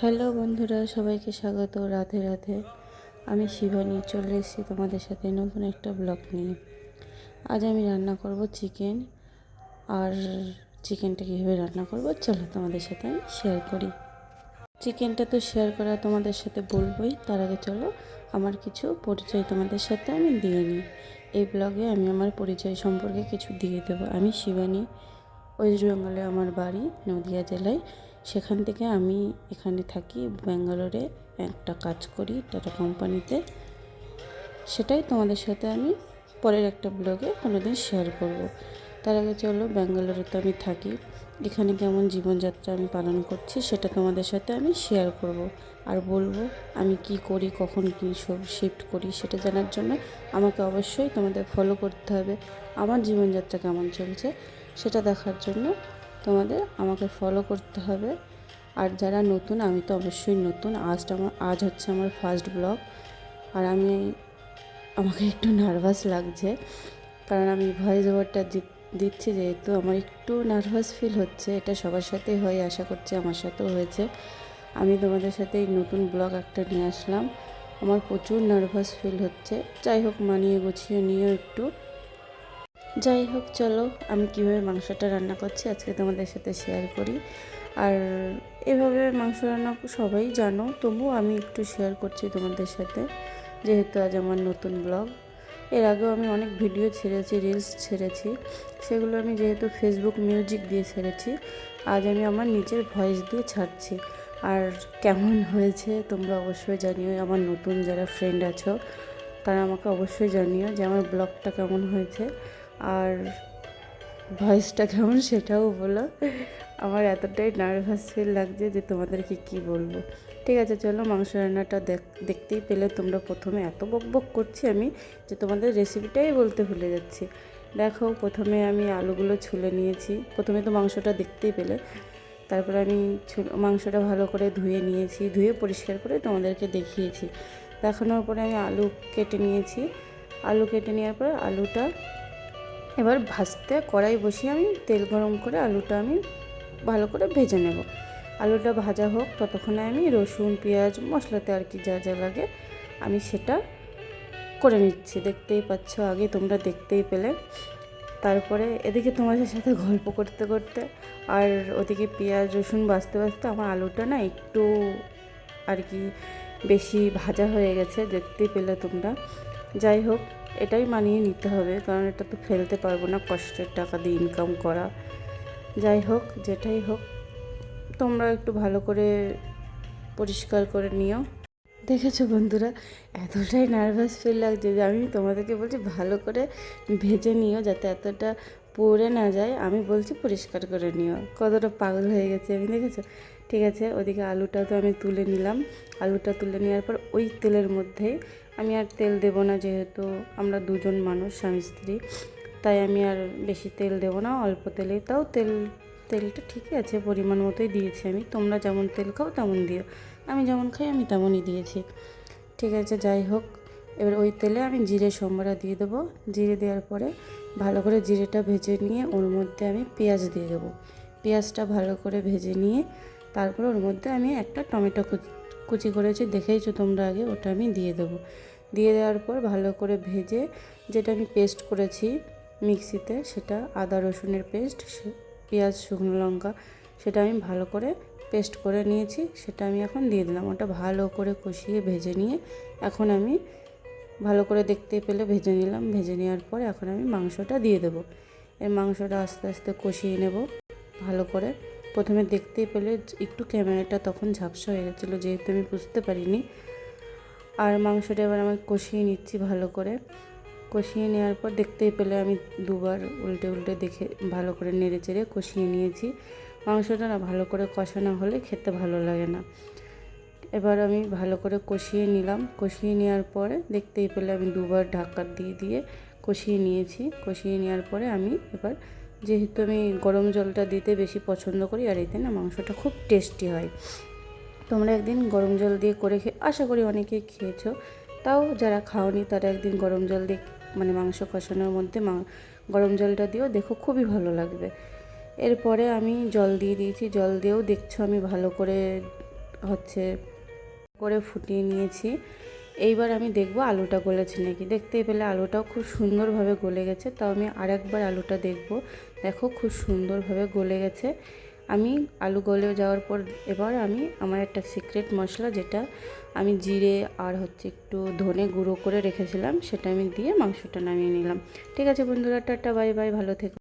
Hello বন্ধুরা, সবাইকে স্বাগত। রাধে রাধে। আমি শিবানী, চলে এসেছি তোমাদের সাথে নতুন একটা ব্লগ নিয়ে। আজ আমি রান্না করব চিকেন। আর চিকেনটা কীভাবে রান্না করব চলো তোমাদের সাথে আমি শেয়ার করি। চিকেনটা তো শেয়ার করা তোমাদের সাথে বলবোই, তার আগে চলো আমার কিছু পরিচয় তোমাদের সাথে আমি দিয়ে নিই। এই ব্লগে আমি আমার পরিচয় সম্পর্কে কিছু দিয়ে দেবো। আমি শিবানী, ওয়েস্ট বেঙ্গলে আমার বাড়ি, নদিয়া জেলায়। সেখান থেকে আমি এখানে থাকি, ব্যাঙ্গালোরে একটা কাজ করি টাটা কোম্পানিতে। সেটাই তোমাদের সাথে আমি পরের একটা ব্লগে কোনোদিন শেয়ার করব। তার আগে চলো, ব্যাঙ্গালোরে তো আমি থাকি, এখানে কেমন জীবনযাত্রা আমি পালন করছি সেটা তোমাদের সাথে আমি শেয়ার করব। আর বলবো আমি কি করি, কখন কী সব শিফট করি, সেটা জানার জন্য আমাকে অবশ্যই তোমাদের ফলো করতে হবে। আমার জীবনযাত্রা কেমন চলছে সেটা দেখার জন্য তোমাদের আমাকে ফলো করতে হবে। আর যারা নতুন, আমি তো অবশ্যই নতুন, আজ হচ্ছে আমার ফার্স্ট ব্লগ। আর আমাকে একটু নার্ভাস লাগছে, কারণ আমি ভয়েস ওভারটা দিচ্ছি, যেহেতু আমার একটু নার্ভাস ফিল হচ্ছে। এটা সবার সাথেই হয়, আশা করছি আমার সাথেও হয়েছে। আমি তোমাদের সাথে এই নতুন ব্লগ একটা নিয়ে আসলাম, আমার প্রচুর নার্ভাস ফিল হচ্ছে। যাই হোক, মানিয়ে গুছিয়ে নিয়েও একটু। যাই হোক, চলো আমি কীভাবে মাংসটা রান্না করছি আজকে তোমাদের সাথে শেয়ার করি। আর এভাবে মাংস রান্না সবাই জানো, তবুও আমি একটু শেয়ার করছি তোমাদের সাথে, যেহেতু আজ আমার নতুন ব্লগ। এর আগেও আমি অনেক ভিডিও ছেড়েছি, রিলস ছেড়েছি, সেগুলো আমি যেহেতু ফেসবুক মিউজিক দিয়ে ছেড়েছি, আজ আমি আমার নিজের ভয়েস দিয়ে ছাড়ছি। আর কেমন হয়েছে তোমরা অবশ্যই জানিও। আমার নতুন যারা ফ্রেন্ড আছো তারা আমাকে অবশ্যই জানিও যে আমার ব্লগটা কেমন হয়েছে আর ভয়েসটা কেমন সেটাও বলো। আমার এতটাই নার্ভাস ফিল লাগছে যে তোমাদেরকে কি বলবো। ঠিক আছে, চলো মাংস রান্নাটা দেখতেই পেলে তোমরা। প্রথমে এত বকবক করছি আমি যে তোমাদের রেসিপিটাই বলতে ভুলে যাচ্ছি। দেখো, প্রথমে আমি আলুগুলো ছুলে নিয়েছি। প্রথমে তো মাংসটা দেখতেই পেলে, তারপরে আমি মাংসটা ভালো করে ধুয়ে নিয়েছি, ধুয়ে পরিষ্কার করে তোমাদেরকে দেখিয়েছি। দেখানোর পরে আমি আলু কেটে নিয়েছি। আলু কেটে নেওয়ার পর আলুটা এবার ভাজতে কড়াই বসিয়ে আমি তেল গরম করে আলুটা আমি ভালো করে ভেজে নেব। আলুটা ভাজা হোক, ততক্ষণে আমি রসুন, পেঁয়াজ, মশলাতে আর কি যা যা লাগে আমি সেটা করে নিচ্ছি। দেখতেই পাচ্ছ, আগে তোমরা দেখতেই পেলে। তারপরে এদিকে তোমাদের সাথে গল্প করতে করতে আর ওদিকে পেঁয়াজ রসুন বাজতে বাজতে আমার আলুটা না একটু আর কি বেশি ভাজা হয়ে গেছে, দেখতেই পেলে তোমরা। যাই হোক, এটাই মানিয়ে নিতে হবে, কারণ এটা তো ফেলতে পারবো না, কষ্টের টাকা দিয়ে ইনকাম করা। যাই হোক, যেটাই হোক, তোমরা একটু ভালো করে পরিষ্কার করে নিও। দেখেছো বন্ধুরা, এতটাই নার্ভাস ফিল লাগছে যে আমি তোমাদেরকে বলছি ভালো করে ভেজে নিও, যাতে এতটা পুড়ে না যায়। আমি বলছি পরিষ্কার করে নিও, কতটা পাগল হয়ে গেছে আমি, দেখেছো। ঠিক আছে, ওদিকে আলুটা তো আমি তুলে নিলাম। আলুটা তুলে নেওয়ার পর ওই তেলের মধ্যেই, আমি আর তেল দেবো না, যেহেতু আমরা দুজন মানুষ স্বামী স্ত্রী, তাই আমি আর বেশি তেল দেবো না, অল্প তেলেই। তাও তেলটা ঠিকই আছে, পরিমাণ মতোই দিয়েছি আমি। তোমরা যেমন তেল খাও তেমন দিও, আমি যেমন খাই আমি তেমনই দিয়েছি। ঠিক আছে, যাই হোক, এবার ওই তেলে আমি জিরে সম্বারা দিয়ে দেবো। জিরে দেওয়ার পরে ভালো করে জিরেটা ভেজে নিয়ে ওর মধ্যে আমি পেঁয়াজ দিয়ে দেবো। পেঁয়াজটা ভালো করে ভেজে নিয়ে তারপরে ওর মধ্যে আমি একটা টমেটো কুচি করেছি, দেখেইছো তোমরা আগে, ওটা আমি দিয়ে দেবো। দিয়ে দেওয়ার পর ভালো করে ভেজে, যেটা আমি পেস্ট করেছি মিক্সিতে, সেটা আদা রসুনের পেস্ট, পেঁয়াজ, শুকনো লঙ্কা, সেটা আমি ভালো করে পেস্ট করে নিয়েছি, সেটা আমি এখন দিয়ে দিলাম। ওটা ভালো করে কষিয়ে ভেজে নিয়ে এখন আমি ভালো করে দেখতেই পেলে ভেজে নিলাম। ভেজে নেওয়ার পর এখন আমি মাংসটা দিয়ে দেবো। এই মাংসটা আস্তে আস্তে কষিয়ে নেব ভালো করে। প্রথমে দেখতেই পেলে একটু ক্যামেরাটা তখন ঝাপসা হয়ে গেছিলো, যেহেতু আমি বুঝতে পারিনি। আর মাংসটা এবার আমি কষিয়ে নিচ্ছি ভালো করে। কষিয়ে নেওয়ার পর দেখতেই পেলে আমি দুবার উল্টে উল্টে দেখে ভালো করে নেড়ে চেড়ে কষিয়ে নিয়েছি। মাংসটা না ভালো করে কষানো হলে খেতে ভালো লাগে না। এবার আমি ভালো করে কষিয়ে নিলাম। কষিয়ে নেওয়ার পরে দেখতেই পেলে আমি দুবার ঢাকা দিয়ে দিয়ে কষিয়ে নিয়েছি। কষিয়ে নেওয়ার পরে আমি এবার, যেহেতু আমি গরম জলটা দিতে বেশি পছন্দ করি, আর এতে না মাংসটা খুব টেস্টি হয়। তোমরা একদিন গরম জল দিয়ে করে আশা করি অনেকেই খেয়েছো। তাও যারা খাওনি তারা একদিন গরম জল দিয়ে, মানে মাংস কষানোর মধ্যে গরম জলটা দিয়েও দেখো, খুবই ভালো লাগবে। এরপরে আমি জল দিয়ে দিয়েছি। জল দিয়েও দেখছো আমি ভালো করে হচ্ছে করে ফুটিয়ে নিয়েছি। এইবার আমি দেখব আলুটা গলেছে নাকি। দেখতেই পেলে আলুটাও খুব সুন্দরভাবে গলে গেছে। তাও আমি আরেকবার আলুটা দেখব। দেখো খুব সুন্দরভাবে গলে গেছে। আমি আলু গলে যাওয়ার পর এবার আমি আমার একটা সিক্রেট মশলা, যেটা আমি জিরে আর হচ্ছে একটু ধনে গুঁড়ো করে রেখেছিলাম, সেটা আমি দিয়ে মাংসটা নামিয়ে নিলাম। ঠিক আছে বন্ধুরা, টাটা বাই বাই, ভালো থেকো।